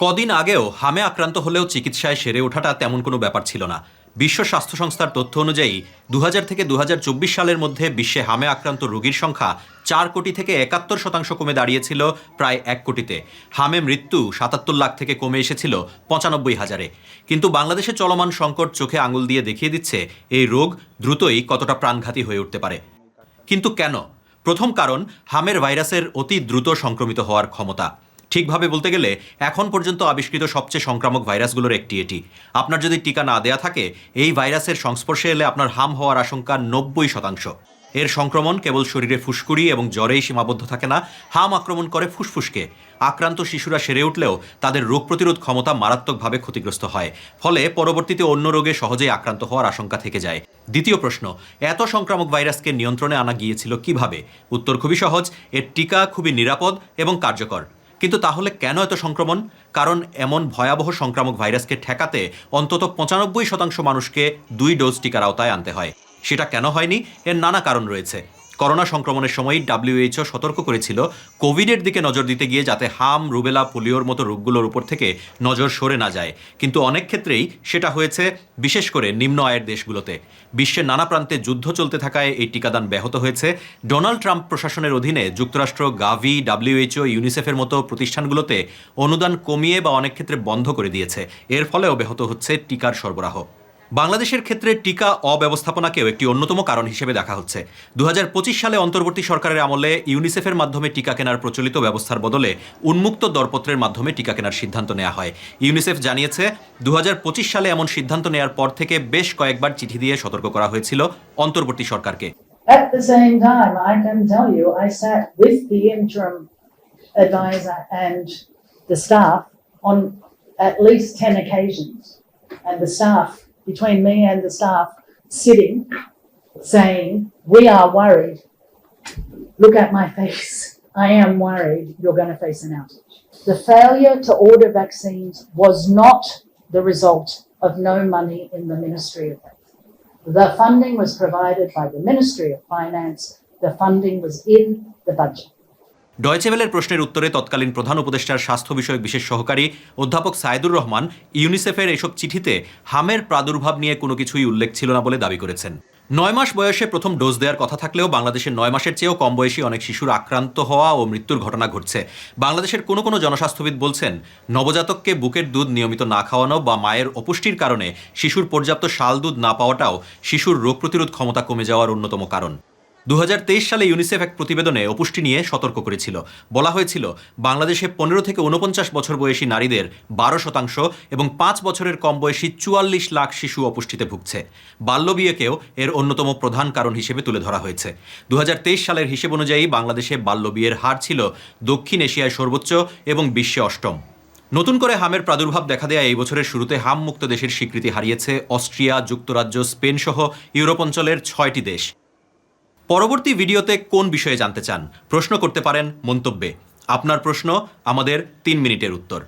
কদিন আগেও হামে আক্রান্ত হলেও চিকিৎসায় সেরে ওঠাটা তেমন কোনো ব্যাপার ছিল না। বিশ্ব স্বাস্থ্য সংস্থার তথ্য অনুযায়ী 2000 থেকে 2024 সালের মধ্যে বিশ্বে হামে আক্রান্ত রোগীর সংখ্যা 4 কোটি থেকে 71% কমে দাঁড়িয়েছিল প্রায় 1 কোটিতে। হামে মৃত্যু 77 লাখ থেকে কমে এসেছিল 95,000-এ। কিন্তু বাংলাদেশে চলমান সংকট চোখে আঙুল দিয়ে দেখিয়ে দিচ্ছে এই রোগ দ্রুতই কতটা প্রাণঘাতী হয়ে উঠতে পারে। কিন্তু কেন? প্রথম কারণ হামের ভাইরাসের অতি দ্রুত সংক্রমিত হওয়ার ক্ষমতা। ঠিকভাবে বলতে গেলে এখন পর্যন্ত আবিষ্কৃত সবচেয়ে সংক্রামক ভাইরাসগুলোর একটি এটি। আপনার যদি টিকা না দেয়া থাকে, এই ভাইরাসের সংস্পর্শে এলে আপনার হাম হওয়ার আশঙ্কা 90%। এর সংক্রমণ কেবল শরীরে ফুসকুড়ি এবং জ্বরেই সীমাবদ্ধ থাকে না, হাম আক্রমণ করে ফুসফুসকে। আক্রান্ত শিশুরা সেরে উঠলেও তাদের রোগ প্রতিরোধ ক্ষমতা মারাত্মকভাবে ক্ষতিগ্রস্ত হয়, ফলে পরবর্তীতে অন্য রোগে সহজেই আক্রান্ত হওয়ার আশঙ্কা থেকে যায়। দ্বিতীয় প্রশ্ন, এত সংক্রামক ভাইরাসকে নিয়ন্ত্রণে আনা গিয়েছিল কিভাবে? উত্তর খুবই সহজ, এর টিকা খুবই নিরাপদ এবং কার্যকর। কিন্তু তাহলে কেন এত সংক্রমণ? কারণ এমন ভয়াবহ সংক্রামক ভাইরাসকে ঠেকাতে অন্তত 95% মানুষকে 2 ডোজ টিকার আওতায় আনতে হয়। সেটা কেন হয়নি? এর নানা কারণ রয়েছে। করোনা সংক্রমণের সময় WHO সতর্ক করেছিল কোভিডের দিকে নজর দিতে গিয়ে যাতে হাম, রুবেলা, পোলিওর মতো রোগগুলোর উপর থেকে নজর সরে না যায়। কিন্তু অনেক ক্ষেত্রেই সেটা হয়েছে, বিশেষ করে নিম্ন আয়ের দেশগুলোতে। বিশ্বের নানা প্রান্তে যুদ্ধ চলতে থাকায় এই টিকাদান ব্যাহত হয়েছে। ডোনাল্ড ট্রাম্প প্রশাসনের অধীনে যুক্তরাষ্ট্র গাভি, WHO, ইউনিসেফের মতো প্রতিষ্ঠানগুলোতে অনুদান কমিয়ে বা অনেক ক্ষেত্রে বন্ধ করে দিয়েছে। এর ফলেও ব্যাহত হচ্ছে টিকার সরবরাহ। বাংলাদেশের ক্ষেত্রে টিকা অব্যবস্থাপনাকেও একটি অন্যতম কারণ হিসেবে দেখা হচ্ছে। 2025 সালে অন্তর্বর্তী সরকারের আমলে ইউনিসেফের মাধ্যমে টিকা কেনার প্রচলিত ব্যবস্থার বদলে উন্মুক্ত দরপত্রের মাধ্যমে টিকা কেনার সিদ্ধান্ত নেওয়া হয়। ইউনিসেফ জানিয়েছে 2025 সালে এমন সিদ্ধান্ত নেওয়ার পর থেকে বেশ কয়েকবার চিঠি দিয়ে সতর্ক করা হয়েছিল অন্তর্বর্তী সরকারকে। At the same time, I can tell you, I sat with the interim advisor and the staff on at least 10 occasions, and the staff, between me and the staff, sitting, saying, we are worried. Look at my face. I am worried you're going to face an outage. The failure to order vaccines was not the result of no money in the Ministry of Health. The funding was provided by the Ministry of Finance. The funding was in the budget. Deutsche ভেলের প্রশ্নের উত্তরে তৎকালীন প্রধান উপদেষ্টার স্বাস্থ্য বিষয়ক বিশেষ সহকারী অধ্যাপক সাইদুর রহমান ইউনিসেফের এসব চিঠিতে হামের প্রাদুর্ভাব নিয়ে কোনো কিছুই উল্লেখ ছিল না বলে দাবি করেছেন। 9 মাস বয়সে প্রথম ডোজ দেওয়ার কথা থাকলেও বাংলাদেশে 9 মাসের চেয়েও কম বয়সী অনেক শিশুর আক্রান্ত হওয়া ও মৃত্যুর ঘটনা ঘটছে। বাংলাদেশের কোনো জনস্বাস্থ্যবিদ বলছেন, নবজাতককে বুকের দুধ নিয়মিত না খাওয়ানো বা মায়ের অপুষ্টির কারণে শিশুর পর্যাপ্ত শাল দুধ না পাওয়াটাও শিশুর রোগ প্রতিরোধ ক্ষমতা কমে যাওয়ার অন্যতম কারণ। 2023 সালে ইউনিসেফ এক প্রতিবেদনে অপুষ্টি নিয়ে সতর্ক করেছিল। বলা হয়েছিল বাংলাদেশে 15 থেকে 49 বছর বয়সী নারীদের 12% এবং 5 বছরের কম বয়সী 44 লাখ শিশু অপুষ্টিতে ভুগছে। বাল্যবিয়েকেও এর অন্যতম প্রধান কারণ হিসেবে তুলে ধরা হয়েছে। 2023 সালের হিসেব অনুযায়ী বাংলাদেশে বাল্যবিয়ের হার ছিল দক্ষিণ এশিয়ায় সর্বোচ্চ এবং বিশ্বে 8ম। নতুন করে হামের প্রাদুর্ভাব দেখা দেয়া এই বছরের শুরুতে হাম মুক্ত দেশের স্বীকৃতি হারিয়েছে অস্ট্রিয়া, যুক্তরাজ্য, স্পেন সহ ইউরোপ অঞ্চলের 6টি দেশ। পরবর্তী ভিডিওতে কোন বিষয়ে জানতে চান? প্রশ্ন করতে পারেন মন্তব্যে। আপনার প্রশ্ন, আমাদের 3 মিনিটের উত্তর।